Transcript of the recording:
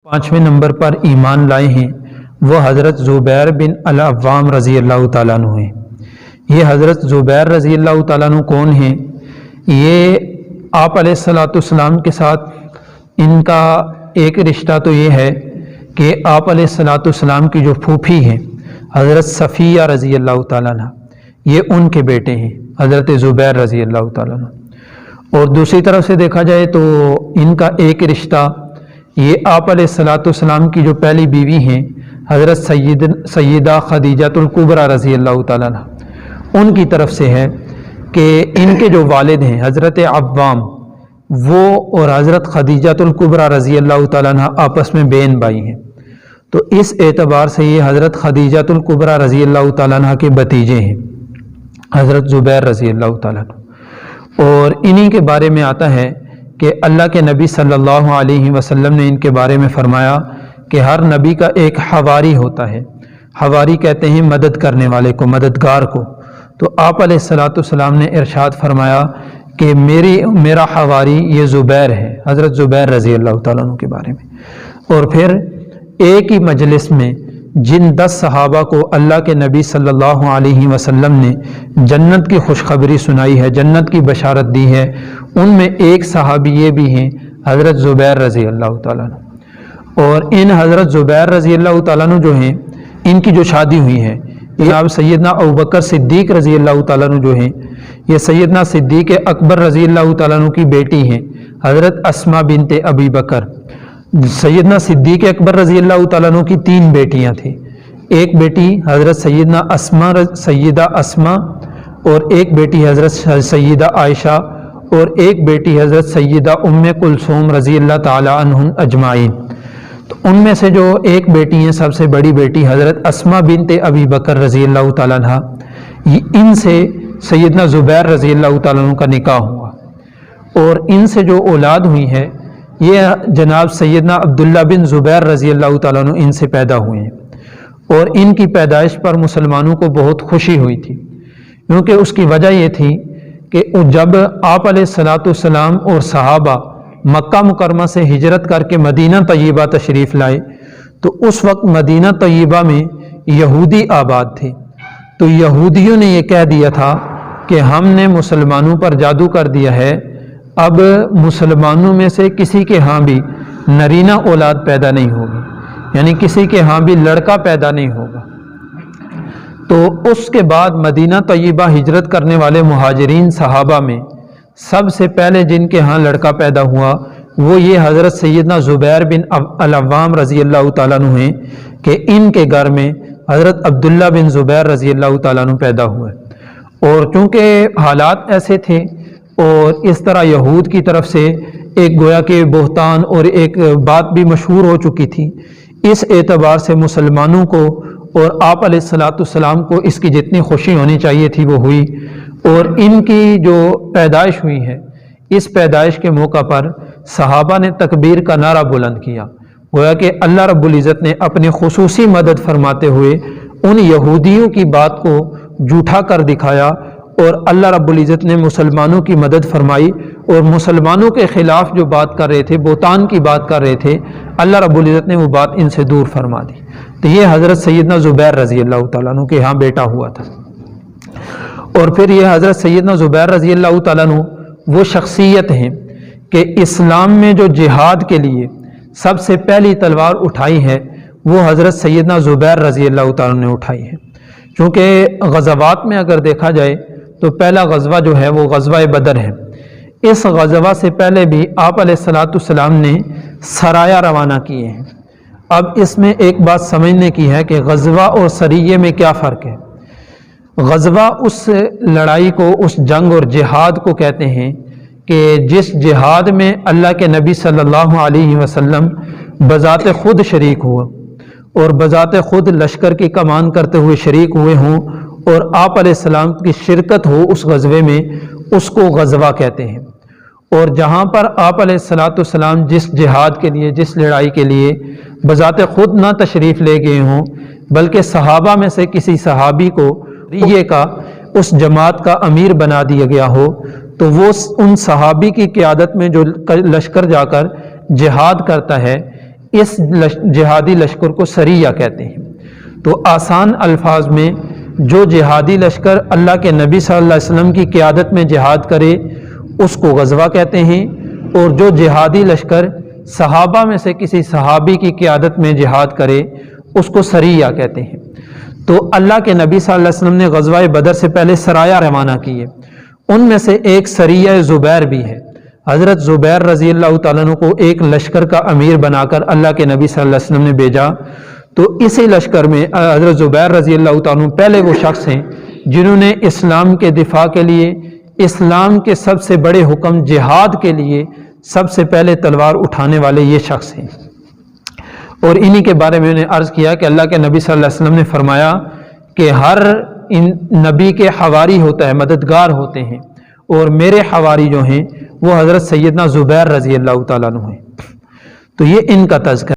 पाँचवें नंबर पर ईमान लाए हैं वो हज़रत ज़ुबैर बिन अल-अव्वाम रज़ी अल्लाह ताला अन्हु हैं। ये हज़रत ज़ुबैर रज़ी अल्लाह ताला अन्हु कौन हैं? ये आप अलैहिस्सलाम के साथ इनका एक रिश्ता तो ये है कि आप अलैहिस्सलाम की जो फूफी हैं हज़रत सफ़िया रज़ी अल्लाह ताला अन्हा, ये उनके बेटे हैं हज़रत ज़ुबैर रज़ी अल्लाह ताला अन्हु। और दूसरी तरफ से देखा जाए तो इनका एक रिश्ता ये आप अलैहिस्सलाम की जो पहली बीवी हैं हज़रत सैयदा खदीजतुल कुबरा रज़ी अल्लाह ताला अन्हा, उनकी तरफ से है कि इनके जो वालिद हैं हज़रत अव्वाम वो और हज़रत खदीजतुल कुबरा रज़ी अल्लाह ताला अन्हा आपस में बहन भाई हैं। तो इस एतबार से ये हज़रत खदीजतुल कुबरा रज़ी अल्लाह ताला अन्हा के भतीजे हैं हज़रत ज़ुबैर रज़ी अल्लाह ताला अन्हु। और इन्हीं के बारे में आता है कि अल्लाह के नबी सल्लल्लाहु अलैहि वसल्लम ने इनके बारे में फरमाया कि हर नबी का एक हवारी होता है। हवारी कहते हैं मदद करने वाले को, मददगार को। तो आप अलैहिस्सलाम ने इरशाद फरमाया कि मेरा हवारी ये ज़ुबैर है, हज़रत ज़ुबैर रज़ी अल्लाह ताला अन्हु के बारे में। और फिर एक ही मजलिस में जिन 10 सहाबा को अल्लाह के नबी सल्लल्लाहु अलैहि वसल्लम ने जन्नत की खुशखबरी सुनाई है, जन्नत की बशारत दी है, उनमें एक सहाबी ये भी हैं हज़रत ज़ुबैर रज़ी अल्लाह ताला अन्हु। और इन हज़रत ज़ुबैर रज़ी अल्लाह ताला अन्हु जो हैं, इनकी जो शादी हुई है जनाब सैयदना अबू बकर सिद्दीक़ रज़ी अल्लाह ताला अन्हु जो हैं, ये सैयदना सिद्दीक़ अकबर रज़ी अल्लाह ताला अन्हु की बेटी हैं हज़रत अस्मा बिनते अबी बकर। सैयदना सिद्दीक़ अकबर रज़ी अल्लाह ताला अन्हु की 3 बेटियां थी। एक बेटी हज़रत सैयदा अस्मा और एक बेटी हज़रत सैयदा आयशा और एक बेटी हज़रत सैयदा उम्मे कुलसूम रज़ी अल्लाह ताला अन्हुन अजमाइन। तो उनमें से जो एक बेटी है, सबसे बड़ी बेटी हज़रत अस्मा बिनते अबी बकर रज़ी अल्लाह ताला अन्हा, इनसे सैयदना ज़ुबैर रज़ी अल्लाह ताला अन्हु का निकाह हुआ। और इनसे जो औलाद हुई है ये जनाब सैयदना अब्दुल्ला बिन ज़ुबैर रज़ी अल्लाह ताला अन्हु इनसे पैदा हुए हैं। और इनकी पैदाइश पर मुसलमानों को बहुत खुशी हुई थी, क्योंकि उसकी वजह ये थी कि जब आप अलैहिस्सलाम और सहाबा मक्का मुकरमा से हिजरत करके मदीना तय्यबा तशरीफ़ लाए तो उस वक्त मदीना तय्यबा में यहूदी आबाद थे। तो यहूदियों ने ये कह दिया था कि हमने मुसलमानों पर जादू कर दिया है, अब मुसलमानों में से किसी के यहाँ भी नरीना औलाद पैदा नहीं होगी, यानी किसी के यहाँ भी लड़का पैदा नहीं होगा। तो उसके बाद मदीना तय्यबा हिजरत करने वाले मुहाजिरीन सहाबा में सबसे पहले जिनके यहाँ लड़का पैदा हुआ वो ये हज़रत सैयदना ज़ुबैर बिन अल-अव्वाम रज़ी अल्लाह ताला अन्हु हैं कि इनके घर में हज़रत अब्दुल्ला बिन ज़ुबैर रज़ी अल्लाह ताला अन्हु पैदा हुए। और चूँकि हालात ऐसे थे और इस तरह यहूद की तरफ से एक गोया के बोहतान और एक बात भी मशहूर हो चुकी थी, इस एतबार से मुसलमानों को और आप अलैहिस्सलाम को इसकी जितनी खुशी होनी चाहिए थी वो हुई। और इनकी जो पैदाइश हुई है, इस पैदाइश के मौका पर सहाबा ने तकबीर का नारा बुलंद किया, गोया कि अल्लाह रब्बुल इज़्ज़त ने अपनी खुसूसी मदद फरमाते हुए उन यहूदियों की बात को झूठा कर दिखाया और अल्लाह रब्बुल इज़्ज़त ने मुसलमानों की मदद फरमाई। और मुसलमानों के ख़िलाफ़ जो बात कर रहे थे, बोतान की बात कर रहे थे, अल्लाह रब्बुल इज़्ज़त ने वो बात इनसे दूर फरमा दी। तो ये हज़रत सैयदना ज़ुबैर रज़ी अल्लाह ताला अन्हु के यहाँ बेटा हुआ था। और फिर ये हज़रत सैयदना ज़ुबैर रज़ी अल्लाह ताला अन्हु वो शख्सियत हैं कि इस्लाम में जो जिहाद के लिए सबसे पहली तलवार उठाई है वो हज़रत सैयदना ज़ुबैर रज़ी अल्लाह ताला अन्हु ने उठाई है। चूँकि ग़ज़वात में अगर देखा जाए तो पहला ग़ज़वा जो है वो ग़ज़वा बदर है। इस ग़ज़वा से पहले भी आप अलैहिस्सलाम ने सराया रवाना किए हैं। अब इसमें एक बात समझने की है कि ग़ज़वा और सरिये में क्या फ़र्क है। ग़ज़वा उस लड़ाई को, उस जंग और जिहाद को कहते हैं कि जिस जिहाद में अल्लाह के नबी सल्लल्लाहु अलैहि वसल्लम बज़ात ख़ुद शरीक हुआ और बज़ात ख़ुद लश्कर की कमान करते हुए शरीक हुए हों और आप अलैहिस्सलाम की शिरकत हो उस ग़ज़वे में, उसको ग़ज़वा कहते हैं। और जहाँ पर आप अलैहिस्सलाम जिस जिहाद के लिए, जिस लड़ाई के लिए बज़ात ख़ुद ना तशरीफ़ ले गए हों बल्कि सहाबा में से किसी सहाबी को ये का उस जमात का अमीर बना दिया गया हो, तो वो उन सहाबी की क़ियादत में जो लश्कर जाकर जिहाद करता है, اس جہادی لشکر کو سریہ کہتے ہیں۔ تو آسان الفاظ میں جو جہادی لشکر اللہ کے نبی صلی اللہ علیہ وسلم کی قیادت میں جہاد کرے اس کو غزوہ کہتے ہیں، اور جو جہادی لشکر صحابہ میں سے کسی صحابی کی قیادت میں جہاد کرے اس کو سریہ کہتے ہیں۔ تو اللہ کے نبی صلی اللہ علیہ وسلم نے غزوہ بدر سے پہلے سرایہ روانہ کیے، ان میں سے ایک سریہ زبیر بھی ہے۔ حضرت زبیر رضی اللہ تعالیٰ عنہ کو ایک لشکر کا امیر بنا کر اللہ کے نبی صلی اللہ علیہ وسلم نے بھیجا، تو اسی لشکر میں حضرت زبیر رضی اللہ تعالیٰ عنہ پہلے وہ شخص ہیں جنہوں نے اسلام کے دفاع کے لیے، اسلام کے سب سے بڑے حکم جہاد کے لیے سب سے پہلے تلوار اٹھانے والے یہ شخص ہیں۔ اور انہی کے بارے میں انہیں عرض کیا کہ اللہ کے نبی صلی اللہ علیہ وسلم نے فرمایا کہ ہر نبی کے حواری ہوتا ہے، مددگار ہوتے ہیں، اور میرے حواری جو ہیں وہ حضرت سیدنا زبیر رضی اللہ تعالیٰ عنہ ہیں۔ تو یہ ان کا تذکرہ